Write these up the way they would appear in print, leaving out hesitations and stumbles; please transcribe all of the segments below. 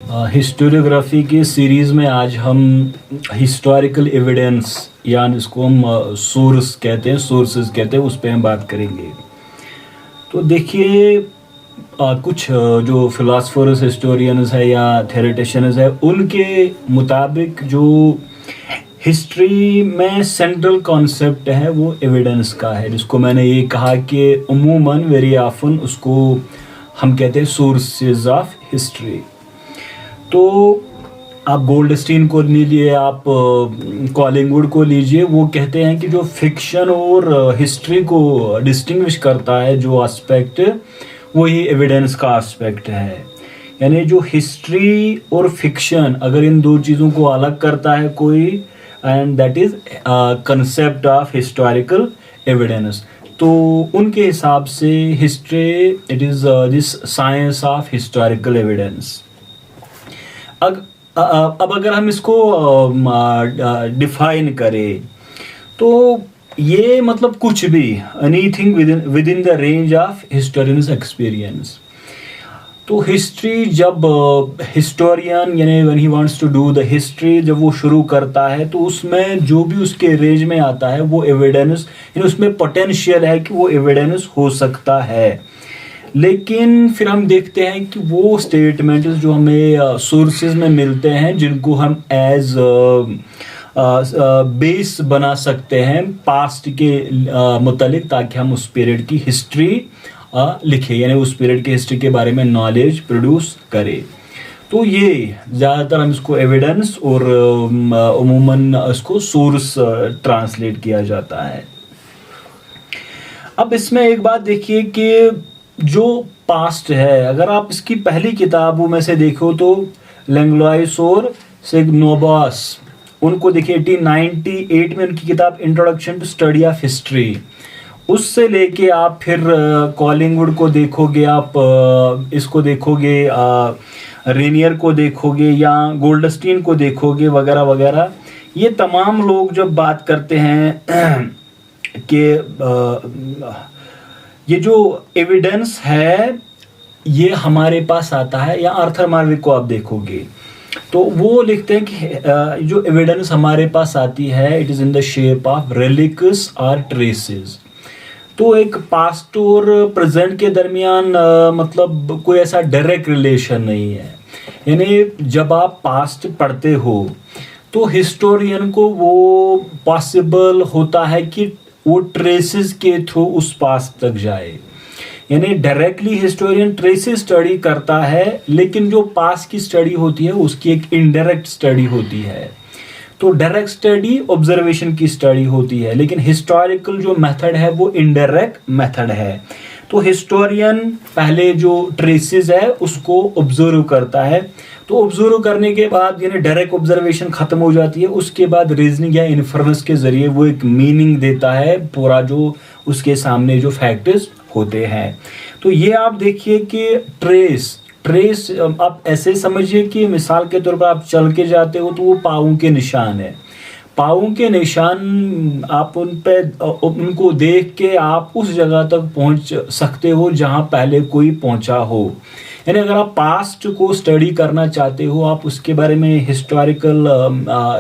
Historiography की series में आज हम हिस्टोरिकल एविडेंस या जिसको हम सोर्स कहते हैं, सोर्सेज कहते हैं, उस पर हम बात करेंगे। तो देखिए कुछ जो फिलोसफर्स, हिस्टोरियंस है या थेरेटिशियंस है, उनके मुताबिक जो हिस्ट्री में सेंट्रल कॉन्सेप्ट है वो एविडेंस का है, जिसको मैंने ये कहा कि अमूमन वेरी ऑफन उसको हम कहते हैं सोर्सेज ऑफ हिस्ट्री। तो आप गोल्डस्टीन को लीजिए, आप कॉलिंगवुड को लीजिए, वो कहते हैं कि जो फिक्शन और हिस्ट्री को डिस्टिंग्विश करता है जो एस्पेक्ट, वही एविडेंस का एस्पेक्ट है। यानी जो हिस्ट्री और फिक्शन, अगर इन दो चीज़ों को अलग करता है कोई, and that is concept of historical evidence, तो उनके हिसाब से history it is this science of historical evidence. अब अगर हम इसको डिफाइन करें तो ये मतलब कुछ भी, anything within the range of historians experience. तो हिस्ट्री जब हिस्टोरियन यानी when he wants to do the history, जब वो शुरू करता है तो उसमें जो भी उसके रेंज में आता है वो एविडेंस, यानी उसमें पोटेंशियल है कि वो एविडेंस हो सकता है। लेकिन फिर हम देखते हैं कि वो स्टेटमेंट्स जो हमें सोर्सेज में मिलते हैं, जिनको हम एज बेस बना सकते हैं पास्ट के मुतालिक, ताकि हम उस पीरियड की हिस्ट्री लिखें, यानी उस पीरियड की हिस्ट्री के बारे में नॉलेज प्रोड्यूस करें। तो ये ज़्यादातर हम इसको एविडेंस और अमूमन इसको सोर्स ट्रांसलेट किया जाता है। अब इसमें एक बात देखिए कि जो पास्ट है, अगर आप इसकी पहली किताबों में से देखो तो लैंग्लॉयस और सिग्नोबॉस, उनको देखिए 1898 में उनकी किताब introduction to study of history, उससे लेके आप फिर कॉलिंगवुड को देखोगे, आप इसको देखोगे, रेनियर को देखोगे या गोल्डस्टीन को देखोगे वगैरह वगैरह, ये तमाम लोग जब बात करते हैं कि ये जो एविडेंस है ये हमारे पास आता है, या आर्थर मार्विक को आप देखोगे तो वो लिखते हैं कि जो एविडेंस हमारे पास आती है it is in the shape of relics और ट्रेसेस। तो एक पास्ट और प्रेजेंट के दरमियान मतलब कोई ऐसा डायरेक्ट रिलेशन नहीं है। यानी जब आप पास्ट पढ़ते हो तो हिस्टोरियन को वो पॉसिबल होता है कि वो ट्रेसेस के थ्रू उस पास्ट तक जाए, यानी डायरेक्टली हिस्टोरियन ट्रेसेस स्टडी करता है, लेकिन जो पास्ट की स्टडी होती है उसकी एक इनडायरेक्ट स्टडी होती है। तो डायरेक्ट स्टडी ऑब्जर्वेशन की स्टडी होती है, लेकिन हिस्टोरिकल जो मेथड है वो इनडायरेक्ट मेथड है। तो हिस्टोरियन पहले जो ट्रेसेस है उसको ऑब्जर्व करता है, तो ऑब्जर्व करने के बाद यानी डायरेक्ट ऑब्जर्वेशन खत्म हो जाती है, उसके बाद रीजनिंग या इन्फरेंस के जरिए वो एक मीनिंग देता है पूरा जो उसके सामने जो फैक्ट्स होते हैं। तो ये आप देखिए कि ट्रेस आप ऐसे समझिए कि मिसाल के तौर पर आप चल के जाते हो तो वो पाँव के निशान है, पाँव के निशान आप उनको देख के आप उस जगह तक पहुंच सकते हो जहां पहले कोई पहुंचा हो। यानी अगर आप पास्ट को स्टडी करना चाहते हो, आप उसके बारे में हिस्टोरिकल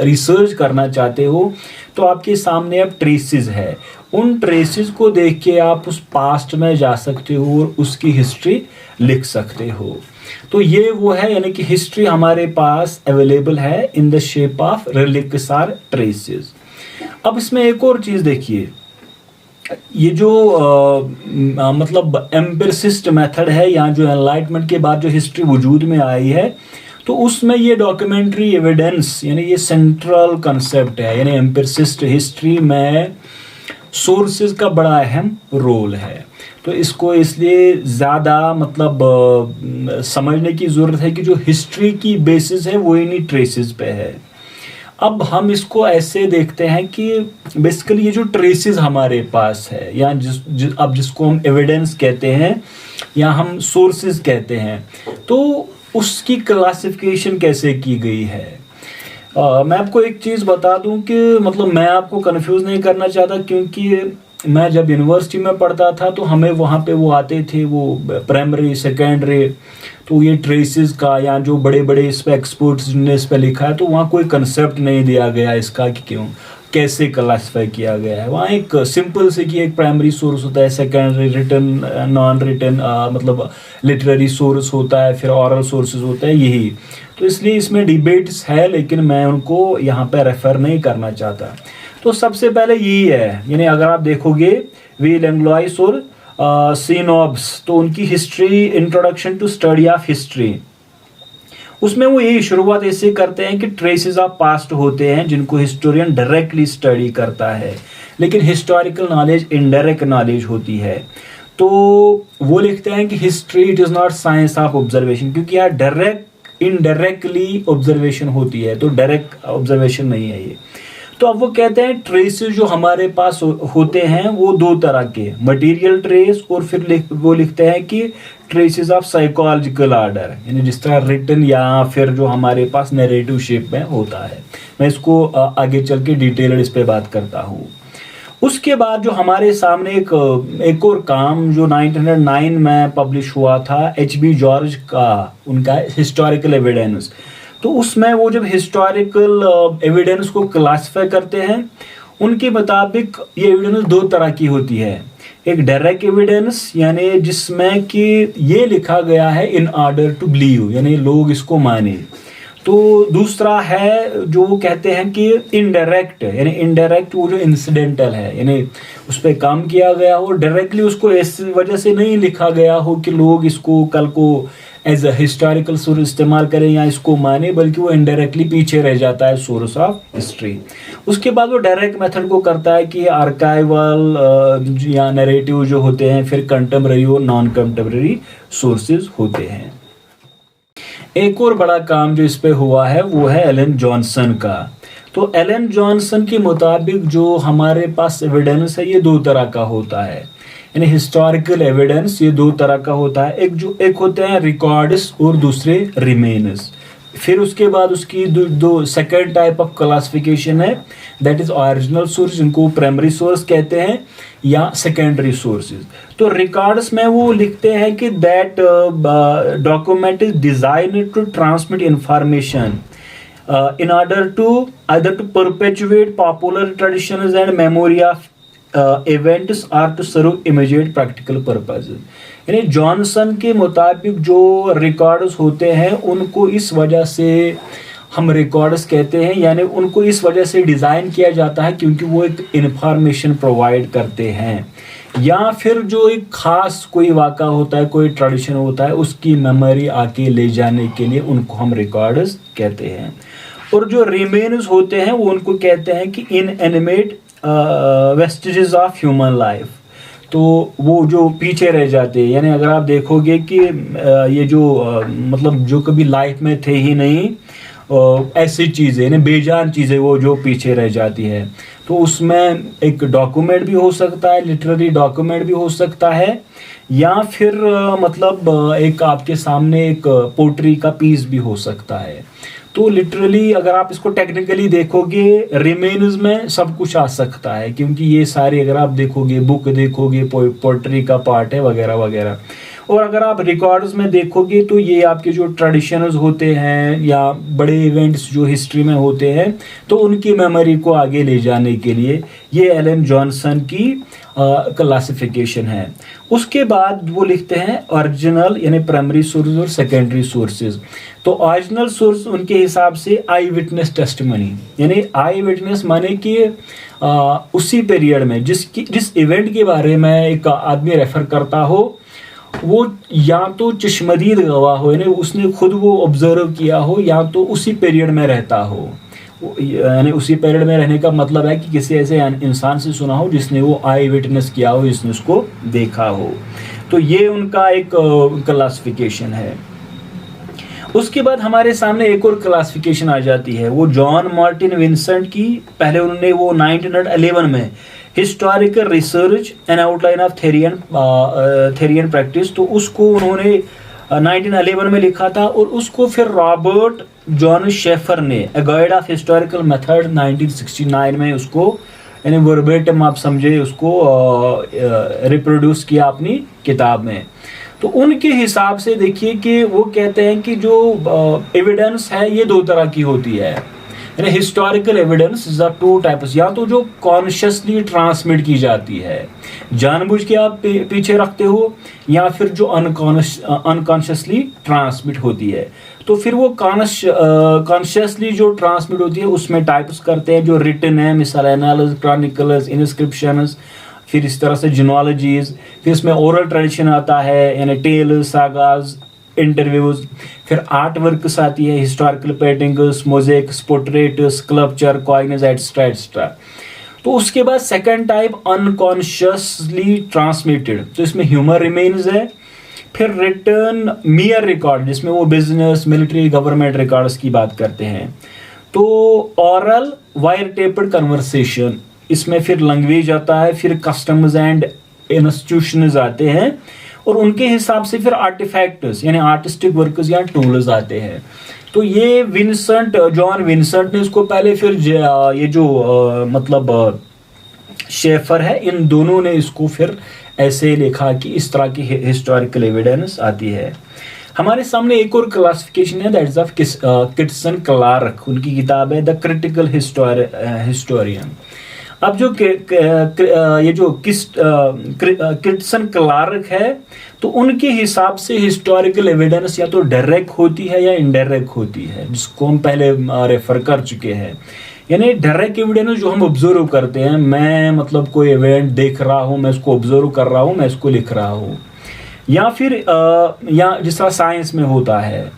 रिसर्च करना चाहते हो, तो आपके सामने अब ट्रेसेस है, उन ट्रेसेस को देख के आप उस पास्ट में जा सकते हो और उसकी हिस्ट्री लिख सकते हो। तो ये वो है, यानी कि हिस्ट्री हमारे पास अवेलेबल है in the shape of relics और ट्रेसेस। अब इसमें एक और चीज देखिए, ये जो मतलब एम्पिरिसिस्ट मेथड है या जो एनलाइटमेंट के बाद जो हिस्ट्री वजूद में आई है, तो उसमें ये डॉक्यूमेंट्री एविडेंस यानी ये सेंट्रल कंसेप्ट है। यानी एम्पिरिसिस्ट हिस्ट्री में सोर्सेज का बड़ा अहम रोल है। तो इसको इसलिए ज़्यादा मतलब समझने की ज़रूरत है कि जो हिस्ट्री की बेसिस है वो इन्हीं ट्रेसेस पे है। अब हम इसको ऐसे देखते हैं कि बेसिकली ये जो ट्रेसेस हमारे पास है या अब जिसको हम एविडेंस कहते हैं या हम सोर्सेज कहते हैं, तो उसकी क्लासिफिकेशन कैसे की गई है। मैं आपको एक चीज़ बता दूं कि मतलब मैं आपको कंफ्यूज नहीं करना चाहता, क्योंकि मैं जब यूनिवर्सिटी में पढ़ता था तो हमें वहाँ पे वो आते थे, वो प्राइमरी सेकेंडरी, तो ये ट्रेसेस का या जो बड़े बड़े इस पे एक्सपर्ट्स ने इस पे लिखा है, तो वहाँ कोई कंसेप्ट नहीं दिया गया इसका कि क्यों कैसे क्लासिफाई किया गया है। वहाँ एक सिंपल से कि एक प्राइमरी सोर्स होता है, सेकेंडरी रिटन नॉन रिटन मतलब लिटरेरी सोर्स होता है, फिर ऑरल सोर्सेज होता है, यही। तो इसलिए इसमें डिबेट्स है, लेकिन मैं उनको यहाँ पे रेफर नहीं करना चाहता। तो सबसे पहले यही है, यानी अगर आप देखोगे वी लैंग्लॉइस और सीनॉब्स, तो उनकी history, introduction to study of history, उसमें वो यही शुरुआत ऐसे करते हैं कि ट्रेसेस ऑफ पास्ट होते हैं जिनको हिस्टोरियन डायरेक्टली स्टडी करता है, लेकिन हिस्टोरिकल नॉलेज इनडायरेक्ट नॉलेज होती है। तो वो लिखते हैं कि history it is not science of observation, क्योंकि यार डायरेक्ट इनडायरेक्टली ऑब्जर्वेशन होती है, तो डायरेक्ट ऑब्जर्वेशन नहीं है ये। तो अब वो कहते हैं ट्रेसेस जो हमारे पास होते हैं वो दो तरह के, मटेरियल ट्रेस, और फिर वो लिखते हैं कि ट्रेसेस ऑफ साइकोलॉजिकल ऑर्डर, यानी जिस तरह रिटन या फिर जो हमारे पास नैरेटिव शेप में होता है। मैं इसको आगे चल के डिटेल्ड इस पे बात करता हूँ। उसके बाद जो हमारे सामने एक और काम जो 1909 में पब्लिश हुआ था, H.B. जॉर्ज का, उनका हिस्टोरिकल एविडेंस। तो उसमें वो जब हिस्टोरिकल एविडेंस को क्लासिफाई करते हैं, उनके मुताबिक ये एविडेंस दो तरह की होती है। एक डायरेक्ट एविडेंस, यानी जिसमें कि ये लिखा गया है इन ऑर्डर टू बिलीव, यानी लोग इसको माने। तो दूसरा है जो वो कहते हैं कि इनडायरेक्ट, यानी इनडायरेक्ट वो जो इंसिडेंटल है, यानी उस पर काम किया गया हो, डायरेक्टली उसको इस वजह से नहीं लिखा गया हो कि लोग इसको कल को एज अ हिस्टोरिकल सोर्स इस्तेमाल करें या इसको माने, बल्कि वो इनडायरेक्टली पीछे रह जाता है सोर्स ऑफ हिस्ट्री। उसके बाद वो डायरेक्ट मेथड को करता है कि आर्काइवल या नैरेटिव जो होते हैं, फिर कंटेम्पररी और नॉन कंटेम्पररी सोर्सेज होते हैं। एक और बड़ा काम जो इस पे हुआ है वो है एलन जॉनसन का। तो एलन जॉनसन के मुताबिक जो हमारे पास एविडेंस है ये दो तरह का होता है, यानी हिस्टोरिकल एविडेंस ये दो तरह का होता है। एक होते हैं रिकॉर्ड्स और दूसरे रिमेन्स। फिर उसके बाद उसकी दो सेकेंड टाइप ऑफ क्लासिफिकेशन है, दैट इज ओरिजिनल सोर्स, जिनको प्राइमरी सोर्स कहते हैं, या सेकेंडरी सोर्सेज। तो रिकॉर्ड्स में वो लिखते हैं कि that document is designed to transmit information in order to either to perpetuate popular traditions and memory of events or to serve immediate practical purposes। यानी जॉनसन के मुताबिक जो रिकॉर्ड्स होते हैं उनको इस वजह से हम रिकॉर्ड्स कहते हैं, यानी उनको इस वजह से डिज़ाइन किया जाता है क्योंकि वो एक इंफॉर्मेशन प्रोवाइड करते हैं, या फिर जो एक खास कोई वाक़ा होता है, कोई ट्रेडिशन होता है, उसकी मेमोरी आके ले जाने के लिए उनको हम रिकॉर्ड्स कहते हैं। और जो रिमेन्स होते हैं वो उनको कहते हैं कि inanimate vestiges of human life, तो वो जो पीछे रह जाते हैं, यानी अगर आप देखोगे कि ये जो मतलब जो कभी लाइफ में थे ही नहीं, ऐसी चीज़ें, यानी बेजान चीज़ें वो जो पीछे रह जाती है, तो उसमें एक डॉक्यूमेंट भी हो सकता है, लिटरेरी डॉक्यूमेंट भी हो सकता है, या फिर मतलब एक आपके सामने एक पोट्री का पीस भी हो सकता है। तो लिटरली अगर आप इसको टेक्निकली देखोगे, रिमेन्स में सब कुछ आ सकता है, क्योंकि ये सारे अगर आप देखोगे, बुक देखोगे, पोट्री का पार्ट है वगैरह वगैरह। और अगर आप रिकॉर्ड्स में देखोगे तो ये आपके जो ट्रेडिशंस होते हैं या बड़े इवेंट्स जो हिस्ट्री में होते हैं, तो उनकी मेमोरी को आगे ले जाने के लिए ये एलन जॉनसन की क्लासिफिकेशन है। उसके बाद वो लिखते हैं ओरिजिनल, यानी प्राइमरी सोर्स और सेकेंडरी सोर्सेज। तो ओरिजिनल सोर्स उनके हिसाब से आई विटनेस टेस्टिमनी, यानी आई विटनेस माने कि उसी पीरियड में जिस इवेंट के बारे में एक आदमी रेफर करता हो, वो या तो चश्मदीद गवाह हो, यानी उसने खुद वो ऑब्जर्व किया हो, या तो उसी पीरियड में रहता हो। यानी उसी पीरियड में रहने का मतलब है कि किसी ऐसे इंसान से सुना हो जिसने वो आई विटनेस किया हो, जिसने उसको देखा हो। तो ये उनका एक क्लासिफिकेशन है। उसके बाद हमारे सामने एक और क्लासिफिकेशन आ जाती है, वो जॉन मार्टिन विंसेंट की। पहले उन्होंने वो 1911 में historical research and outline of theory and practice, तो उसको उन्होंने 1911 में लिखा था, और उसको फिर रॉबर्ट जॉन शेफर ने a guide of historical method 1969 में उसको यानी वर्बेटम आप समझे उसको रिप्रोड्यूस किया अपनी किताब में। तो उनके हिसाब से देखिए कि वो कहते हैं कि जो एविडेंस है ये दो तरह की होती है, यानी historical evidence is the two types, या तो जो कॉन्शियसली ट्रांसमिट की जाती है, जानबूझ के आप पीछे रखते हो, या फिर जो अनकॉन्शियसली ट्रांसमिट होती है। तो फिर वो कॉन्शियसली जो ट्रांसमिट होती है उसमें टाइप्स करते हैं, जो रिटन है, मिसाल एनालिस, क्रॉनिकल्स, इनस्क्रिप्शंस, फिर इस तरह से जिनोलॉजीज, फिर इसमें ओरल ट्रेडिशन आता है, यानी टेल, सागाज, इंटरव्यूज, फिर आर्ट वर्क्स आती है, historical paintings, mosaics, portraits, sculpture, coins, etcetera etcetera. तो उसके बाद सेकंड टाइप अनकॉन्शियसली ट्रांसमिटेड, तो इसमें ह्यूमर रिमेन्स है, फिर रिटर्न मियर रिकॉर्ड जिसमें वो बिजनेस, मिलिट्री, गवर्नमेंट रिकॉर्ड्स की बात करते हैं। तो ऑरल वायर टेप्ड कन्वर्सेशन, इसमें फिर लैंग्वेज आता है, फिर कस्टम्स एंड इंस्टीट्यूशंस आते हैं, और उनके हिसाब से फिर आर्टिफैक्ट्स यानी आर्टिस्टिक वर्क्स या टूल्स आते हैं। तो ये जॉन विंसेंट ने इसको पहले, फिर ये जो मतलब शेफर है, इन दोनों ने इसको फिर ऐसे लिखा कि इस तरह की हिस्टोरिकल एविडेंस आती है। हमारे सामने एक और क्लासिफिकेशन है, दैट्स ऑफ किटसन क्लार्क, उनकी किताब है द क्रिटिकल हिस्टोरियन। अब जो ये जो किटसन क्लार्क है, तो उनके हिसाब से हिस्टोरिकल एविडेंस या तो डायरेक्ट होती है या इनडायरेक्ट होती है, जिसको हम पहले रेफर कर चुके हैं। यानी डायरेक्ट एविडेंस जो हम ऑब्जर्व करते हैं, मैं मतलब कोई इवेंट देख रहा हूँ, मैं उसको ऑब्जर्व कर रहा हूँ, मैं इसको लिख रहा हूँ, या फिर या जिस तरह साइंस में होता है,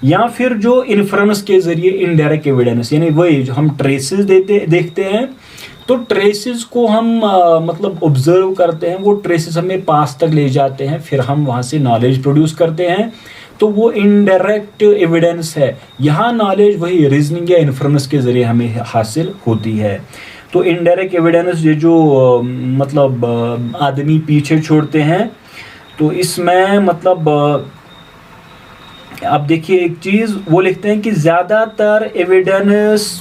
या फिर जो इन्फ्रेंस के जरिए इनडायरेक्ट एविडेंस, यानी वही जो हम ट्रेसेस देखते हैं, तो ट्रेसेस को हम मतलब ऑब्जर्व करते हैं, वो ट्रेसेस हमें पास तक ले जाते हैं, फिर हम वहाँ से नॉलेज प्रोड्यूस करते हैं, तो वो इनडायरेक्ट एविडेंस है। यहाँ नॉलेज वही रीजनिंग या इन्फ्रेंस के जरिए हमें हासिल होती है। तो इनडायरेक्ट एविडेंस ये जो मतलब आदमी पीछे छोड़ते हैं, तो इसमें मतलब आप देखिए एक चीज़ वो लिखते हैं कि ज़्यादातर एविडेंस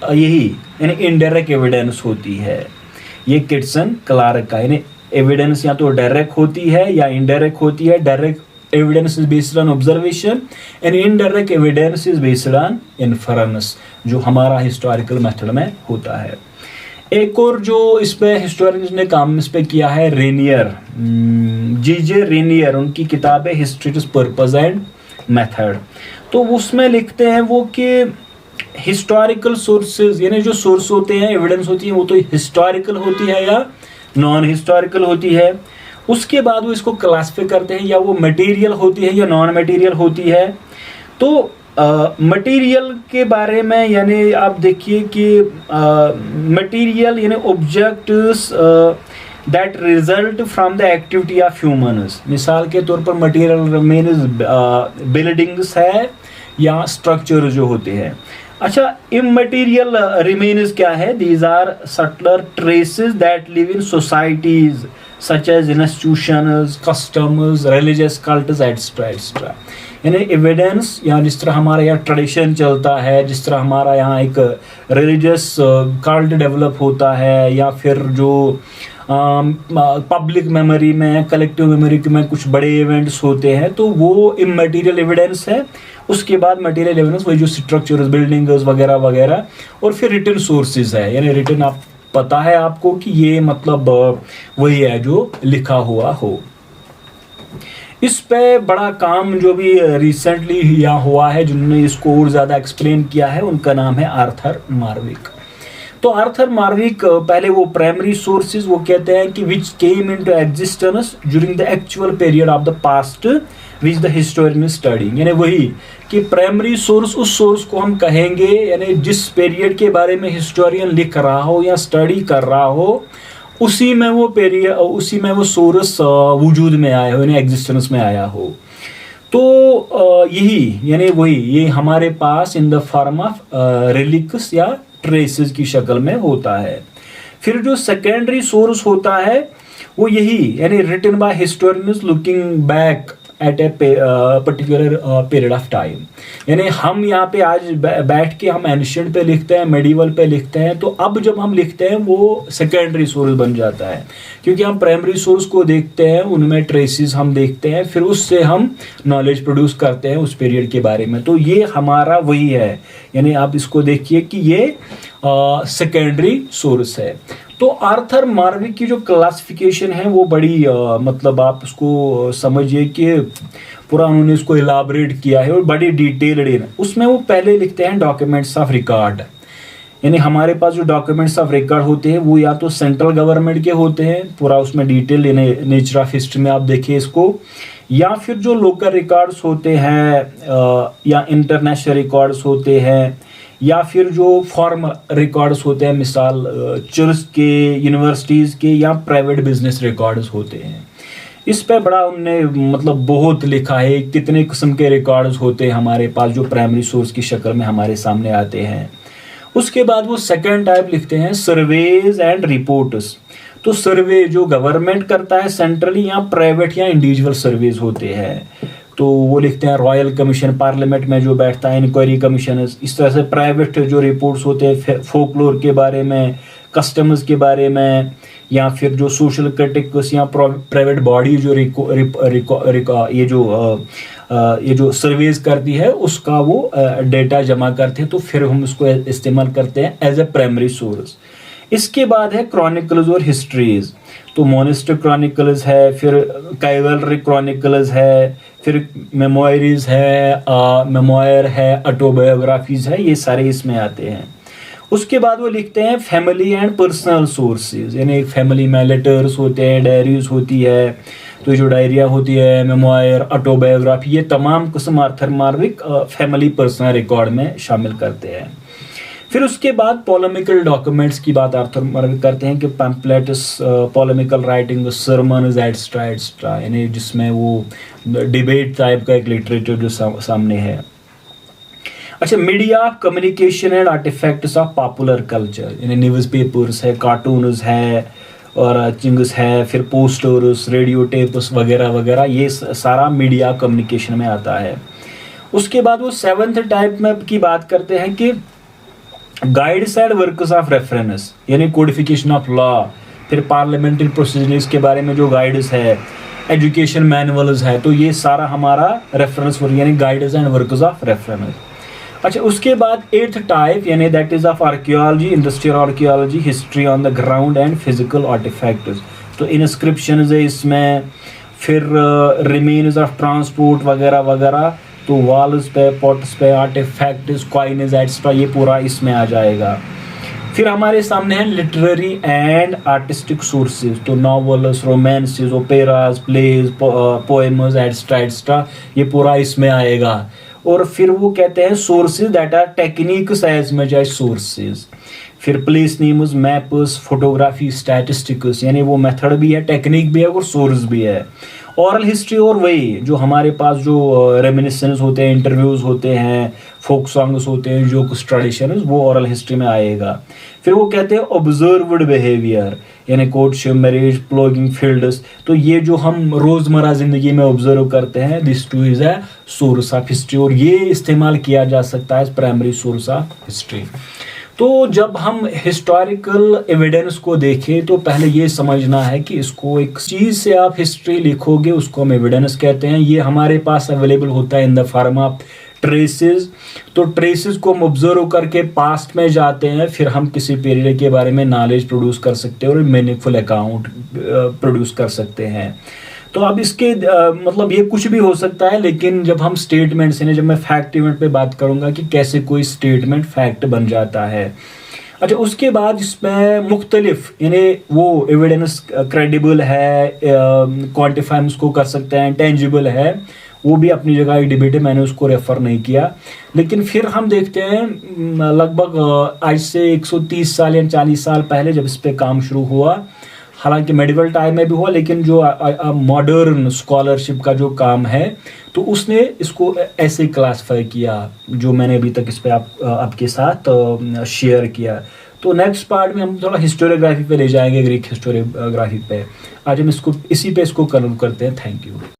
यही यानी इनडायरेक्ट एविडेंस होती है। ये किटसन क्लार्क का, यानी एविडेंस या तो डायरेक्ट होती है या इनडायरेक्ट होती है। Direct evidence is based on observation and indirect evidence is based on inference, जो हमारा हिस्टोरिकल मेथड में होता है। एक और जो इस पे हिस्टोरियन ने काम इस पे किया है, रेनियर, जीजे रेनियर, उनकी किताब है हिस्ट्रीज पर्पस एंड मेथड। तो उसमें लिखते हैं वो कि हिस्टोरिकल सोर्सेज यानी जो सोर्स होते हैं, एविडेंस होती है, वो तो हिस्टोरिकल होती है या नॉन हिस्टोरिकल होती है। उसके बाद वो इसको क्लासिफाई करते हैं, या वो मटेरियल होती है या नॉन मटेरियल होती है। तो मटेरियल के बारे में यानी आप देखिए कि मटेरियल यानी objects that result from the activity of humans. मिसाल के तौर पर मटेरियल मीन्स बिल्डिंग्स है या स्ट्रक्चर जो होते हैं। अच्छा, इमटेरियल रिमेन्स क्या है? These are subtler traces that live in societies such as institutions, customs, religious cults etcetera etcetera. यानी एविडेंस या जिस तरह हमारा यहाँ ट्रेडिशन चलता है, जिस तरह हमारा यहाँ एक रिलीजियस कल्ट डेवलप होता है, या फिर जो पब्लिक मेमोरी में, कलेक्टिव मेमोरी में कुछ बड़े इवेंट्स होते हैं, तो वो इमटेरियल एविडेंस है। उसके बाद मटेरियल एविडेंस वही जो स्ट्रक्चर्स, बिल्डिंग्स वगैरह वगैरह, और फिर रिटन सोर्सेज है। यानी रिटन आप पता है आपको कि ये मतलब वही है जो लिखा हुआ हो। इस पे बड़ा काम जो भी रिसेंटली यहाँ हुआ है, जिन्होंने इसको और ज़्यादा एक्सप्लेन किया है, उनका नाम है आर्थर मार्विक। तो आर्थर मार्विक पहले वो प्राइमरी सोर्सेज वो कहते हैं कि which came into existence during the actual period of the past which the historian study. यानी वही कि प्राइमरी सोर्स उस सोर्स को हम कहेंगे यानी जिस पीरियड के बारे में हिस्टोरियन लिख रहा हो या स्टडी कर रहा हो, उसी में वो पीरियड, उसी में वो सोर्स वजूद में आया हो, यानी एग्जिस्टेंस में आया हो। तो यही यानी वही ये हमारे पास in the form of relics या ट्रेसेस की शक्ल में होता है। फिर जो सेकेंडरी सोर्स होता है वो यही यानी written by historians looking back at a particular period of time. यानी हम यहाँ पे आज बैठ के हम एंशिएंट पे लिखते हैं, मेडिवल पे लिखते हैं, तो अब जब हम लिखते हैं वो सेकेंडरी सोर्स बन जाता है, क्योंकि हम प्राइमरी सोर्स को देखते हैं, उनमें ट्रेसेस हम देखते हैं, फिर उससे हम नॉलेज प्रोड्यूस करते हैं उस पीरियड के बारे में। तो ये हमारा वही है, यानी आप इसको देखिए कि ये सेकेंडरी सोर्स है। तो आर्थर मार्विक की जो क्लासिफिकेशन है वो बड़ी मतलब आप उसको समझिए कि पूरा उन्होंने इसको इलाबरेट किया है और बड़ी डिटेल्ड है। उसमें वो पहले लिखते हैं डॉक्यूमेंट्स ऑफ रिकॉर्ड, यानी हमारे पास जो डॉक्यूमेंट्स ऑफ रिकॉर्ड होते हैं वो या तो सेंट्रल गवर्नमेंट के होते हैं, पूरा उसमें डिटेल नेचर ऑफ हिस्ट्री में आप देखिए इसको, या फिर जो लोकल रिकॉर्ड्स होते हैं या इंटरनेशनल रिकॉर्ड्स होते हैं, या फिर जो फॉर्मल रिकॉर्ड्स होते हैं, मिसाल चर्च के, यूनिवर्सिटीज़ के, या प्राइवेट बिजनेस रिकॉर्ड्स होते हैं। इस पे बड़ा उनने मतलब बहुत लिखा है, कितने किस्म के रिकॉर्ड्स होते हैं हमारे पास जो प्राइमरी सोर्स की शक्ल में हमारे सामने आते हैं। उसके बाद वो सेकंड टाइप लिखते हैं सर्वेज एंड रिपोर्ट्स। तो सर्वे जो गवर्नमेंट करता है सेंट्रली, या प्राइवेट या इंडिविजुअल सर्वेज होते हैं, तो वो लिखते हैं रॉयल कमीशन, पार्लियामेंट में जो बैठता है, इंक्वायरी कमीशन। इस तरह से प्राइवेट जो रिपोर्ट्स होते हैं फोकलोर के बारे में, कस्टम्स के बारे में, या फिर जो सोशल क्रिटिक्स या प्राइवेट बॉडी जो ये जो सर्वेज करती है उसका वो डेटा जमा करते हैं, तो फिर हम उसको इस्तेमाल करते हैं एज ए प्राइमरी सोर्स। इसके बाद है क्रॉनिकल्स और हिस्ट्रीज। तो मोनेस्टिक क्रॉनिकल्स है, फिर कैवलरी क्रॉनिकल्स है, फिर मेमोयरीज है, मेमोयर है, ऑटोबायोग्राफीज है, ये सारे इसमें आते हैं। उसके बाद वो लिखते हैं फैमिली एंड पर्सनल सोर्सेज, यानी फैमिली में लेटर्स होते हैं, डायरीज होती है, तो ये जो डायरिया होती है, मेमोयर, ऑटोबायोग्राफी, ये तमाम किस्म आर्थर मार्विक फैमिली पर्सनल रिकॉर्ड में शामिल करते हैं। फिर उसके बाद पोलेमिकल डॉक्यूमेंट्स की बात आर्थर मार्विक करते हैं कि पैम्पलेट्स, पोलेमिकल राइटिंग, सरमन्स एटस्ट्रा, यानी जिसमें वो डिबेट टाइप का एक लिटरेचर जो सामने है। अच्छा, media communication and artifacts of popular culture, यानी न्यूज़ पेपर्स है, कार्टून्स है और चिंग्स है, फिर पोस्टर्स, रेडियो टेप्स वगैरह वगैरह, ये सारा मीडिया कम्युनिकेशन में आता है। उसके बाद वो सेवंथ टाइप में की बात करते हैं कि guides and works of reference, यानी कोडिफिकेशन ऑफ लॉ, फिर पार्लियामेंट्री प्रोसीजर्स के बारे में जो गाइड्स है, एजुकेशन मैनुअल्स है, तो ये सारा हमारा रेफरेंस यानी guides and works of reference. अच्छा, उसके बाद एट्थ टाइप यानी that is of archaeology, industrial archaeology, history on the ground and physical artifacts. तो इंस्क्रिप्शंस है इसमें, फिर रिमेन्स ऑफ ट्रांसपोर्ट वगैरह वगैरह, तो वॉल्स पे, पॉट्स पे, आर्टिफैक्ट्स, कॉइन्स एटस्ट्रा, ये पूरा इसमें आ जाएगा। फिर हमारे सामने है लिटरेरी एंड आर्टिस्टिक सोर्सेज, तो novels, romances, operas, plays, poems etcetera, ये पूरा इसमें आएगा। और फिर वो कहते हैं sources that are techniques as much as sources. फिर place names, maps, photography, statistics, यानी वो मेथड भी है, टेक्निक भी है और सोर्स भी है। ओरल हिस्ट्री, और वही जो हमारे पास जो रेमिनिसेंस होते हैं, इंटरव्यूज होते हैं, फोक सॉन्ग्स होते हैं, जो कुछ ट्रेडिशन है वो ओरल हिस्ट्री में आएगा। फिर वो कहते हैं ऑब्जर्व्ड बिहेवियर, यानी कोर्टशिप, मैरिज, प्लॉगिंग फील्ड्स, तो ये जो हम रोजमर्रा जिंदगी में ऑब्जर्व करते हैं, this two is a source of history, और ये इस्तेमाल किया जा सकता है प्राइमरी सोर्स ऑफ हिस्ट्री। तो जब हम हिस्टोरिकल एविडेंस को देखें तो पहले ये समझना है कि इसको एक चीज से आप हिस्ट्री लिखोगे उसको हम एविडेंस कहते हैं। ये हमारे पास अवेलेबल होता है इन द फॉर्म ऑफ ट्रेसेस। तो ट्रेसेस को हम ऑब्जर्व करके पास्ट में जाते हैं, फिर हम किसी पीरियड के बारे में नॉलेज प्रोड्यूस कर सकते हैं और मीनिंगफुल अकाउंट प्रोड्यूस कर सकते हैं। तो अब इसके मतलब ये कुछ भी हो सकता है, लेकिन जब हम स्टेटमेंट्स यानी जब मैं फैक्ट इवेंट पे बात करूंगा कि कैसे कोई स्टेटमेंट फैक्ट बन जाता है। अच्छा, उसके बाद इसमें मुख्तलिफ यानी वो एविडेंस क्रेडिबल है, क्वान्टिफाई हम उसको कर सकते हैं, टेंजिबल है, वो भी अपनी जगह एक डिबेट है, मैंने उसको रेफर नहीं किया। लेकिन फिर हम देखते हैं लगभग आज से 130 साल या 40 साल पहले जब इस पर काम शुरू हुआ, हालांकि मेडिवल टाइम में भी हुआ, लेकिन जो मॉडर्न स्कॉलरशिप का जो काम है तो उसने इसको ऐसे क्लासिफाई किया जो मैंने अभी तक इस पे आपके साथ शेयर किया। तो नेक्स्ट पार्ट में हम थोड़ा हिस्टोरियोग्राफी पे ले जाएंगे, ग्रीक हिस्टोरियोग्राफी पे। आज हम इसको इसी पे इसको कवर करते हैं। Thank you.